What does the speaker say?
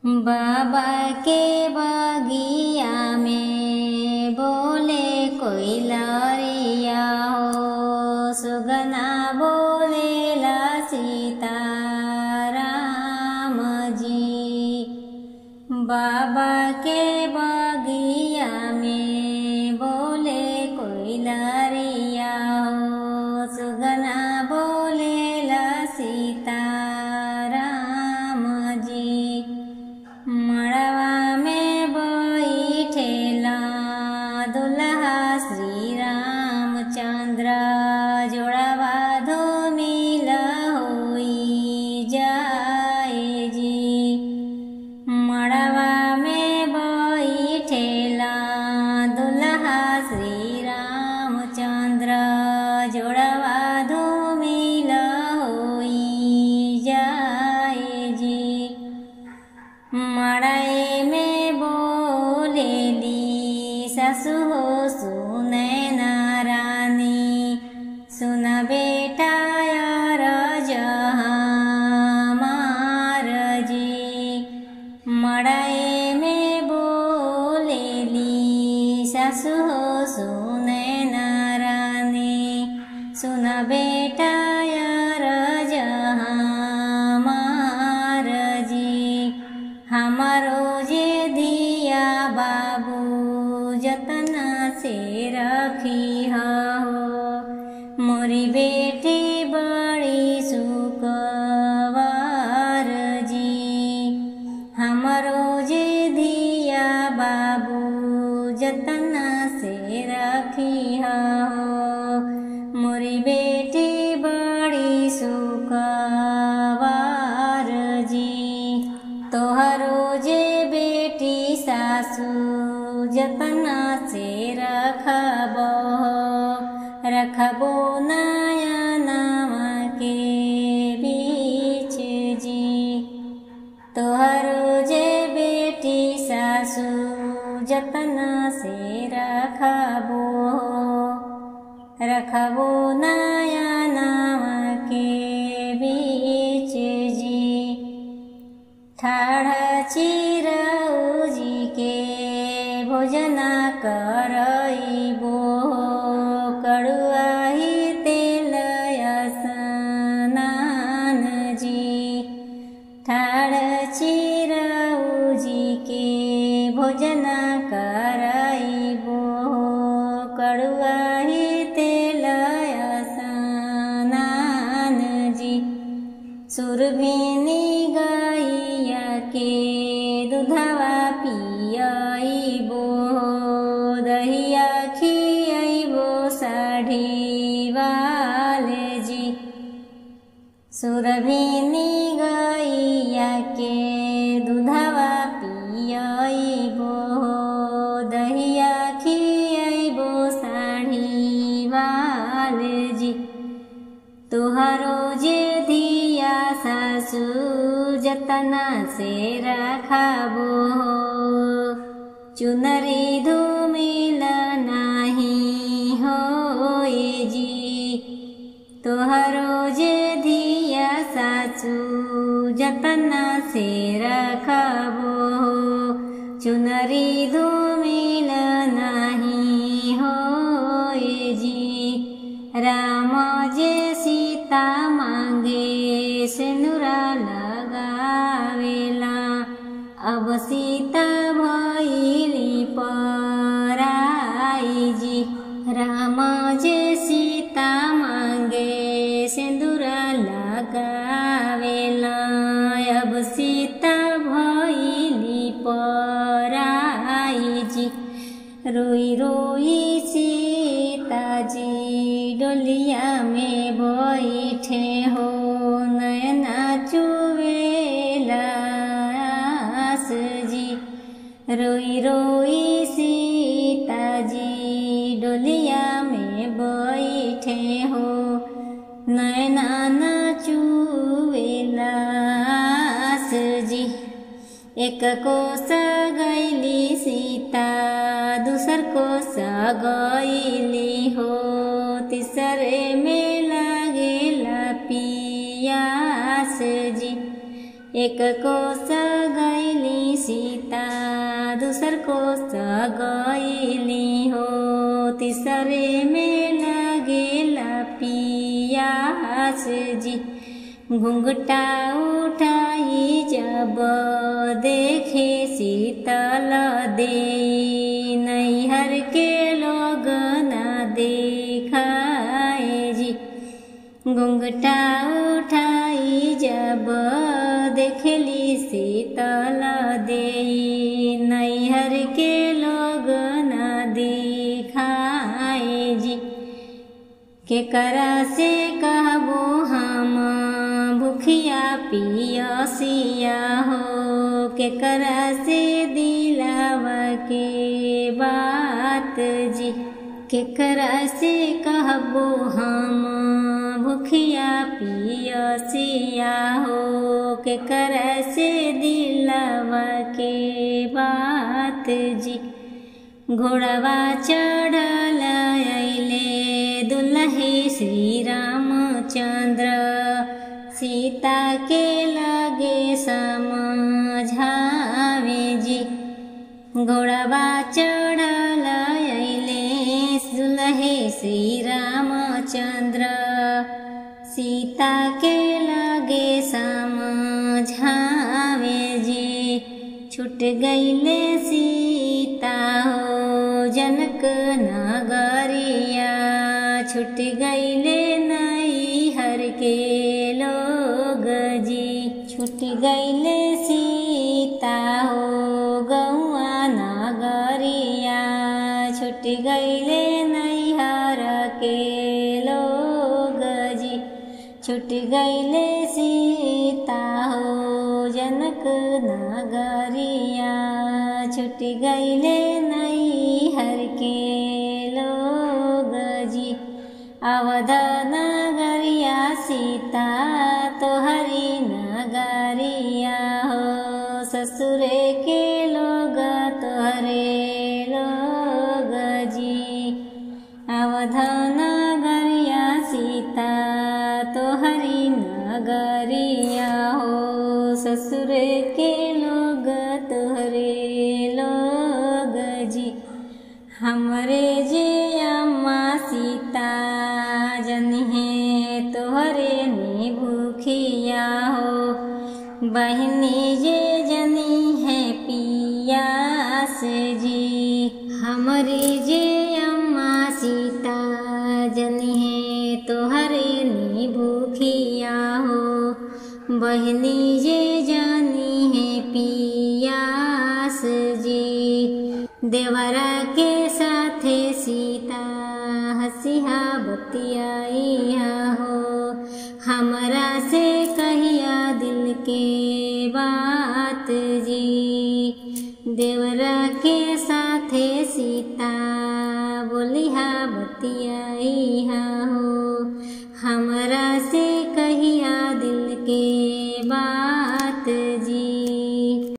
बाबा के बगिया में बोले कोई लरिया हो, सुगना बोलेला सीता राम जी। बाबा के बगिया में बोले कोई लरिया हो, सुगना बोलेला सीता राम जी। मड़वा में बैठेला दुल्हा श्री रामचंद्र, जोड़वा धूमिल होई जाए जी। मड़वा में बैठेला दुल्हा श्री रामचंद्र, जोड़वा धूमिल होई जाए जी। मड़ई में बोलेली सासु हो सुनैना रानी, सुन बेटा यार हमार जी। मड़ई में बोलेली सासु हो सुनैना रानी, सुन बेटा यार हमार जी। हमारो जे दिया बाबू जतना से रखी हो, मोरी बेटी बड़ी सुकवार जी। हमारो जे दिया बाबू जतना से रखी हो, मोरी बेटी बड़ी सुकवार जी। तोहरो जे बेटी सासू जतना से रखबो, रखबो नयनवा के बीच जी। तोहरो जे बेटी सासू जतना से रखबो, रखबो नयनवा के बीच जी। ठाढ़ चिरौजी के भोजन करइबो, कड़ुआही तेल स्नान जी। ठाढ़ चिरौजी के भोजन करइबो, कड़ुआही तेल स्नान जी। सुरभिनी गैया के दूधवा पियइबो, दहिया खियइबो साढ़ीवाल जी। सुरभिनी गैया के दूधवा पियइबो, दहिया खियइबो साढ़ीवाल जी। तुहरो जे दिया सासू जतना से रखबो, चुनरी धूमिल नाही होए जी। तुहरो जे दिया सासू जतना से रखबो, चुनरी धूमिल नाही होए जी। राम जे सीता मांगे सिंदूरा लगावेला, अब सीता भइली पराई जी। राम जे सीता मांगे सिंदूरा लगावेला, अब सीता भइली पराई जी। रोई रोई सीता जी डोलिया में बैठे हो, नैना चुवेला आस जी। रोई रोई सीता जी डोलिया में बैठे हो, नैना चुवेला आस जी। एक को सगैली सीता, दूसर को सगैली हो, तीसरे में लागेला पियास जी। एक को सगैली दूसर को गईली हो। तीसरे में लगेला पियास जी, घुंघटा उठाई जब देखे शीतल देई। नैहर के लोग ना देखाए जी, घुंघटा उठाई जब देखली शीतल देई। नैहर के लोग ना देखाए जी, केकरा से कहबो हम भूखिया पियसिया हो। केकरा से दिलावा के बात जी, केकरा से कहबो हम भूखिया पियसिया हो। केकरा से दिलावा के बात जी, घोड़वा चढ़ल अइले दुल्हे श्री रामचंद्र। सीता के लगे समझावे जी, घोड़वा चढ़ल अइले दुल्हे श्री रामचंद्र। सीता के लगे समझावे जी, छूट गईले सीता हो जनक नगरिया। छूट गईले नैहर के लोग जी, छूट गईले सीता हो गौआ नगरिया। छूट गईले नैहर के लोग जी, छूट गईले सीता हो जनक नगरिया। छूट गईले नैहर के लोग जी, अवध नगरिया सीता तोहरी नगरिया हो। ससुरे के लोग तोहरे लोग जी, अवध नगरिया सीता तोहरी नगरिया हो। ससुरे के लोग तोहरे लोग जी, हमरे जे अम्मा सीता जनिहे तोहरे ने भूखिया हो। बहनी जे जनी है पियास जी, हमरे जे अम्मा सीता जनिहे तोहरे ने भूखिया हो। बहनी जे जानी है पियास जी, देवरा के साथे सीता हसिहा बतियाइया हो। हमरा से कहिया दिल के बात जी, देवरा के साथे सीता बोलिहा बतिया।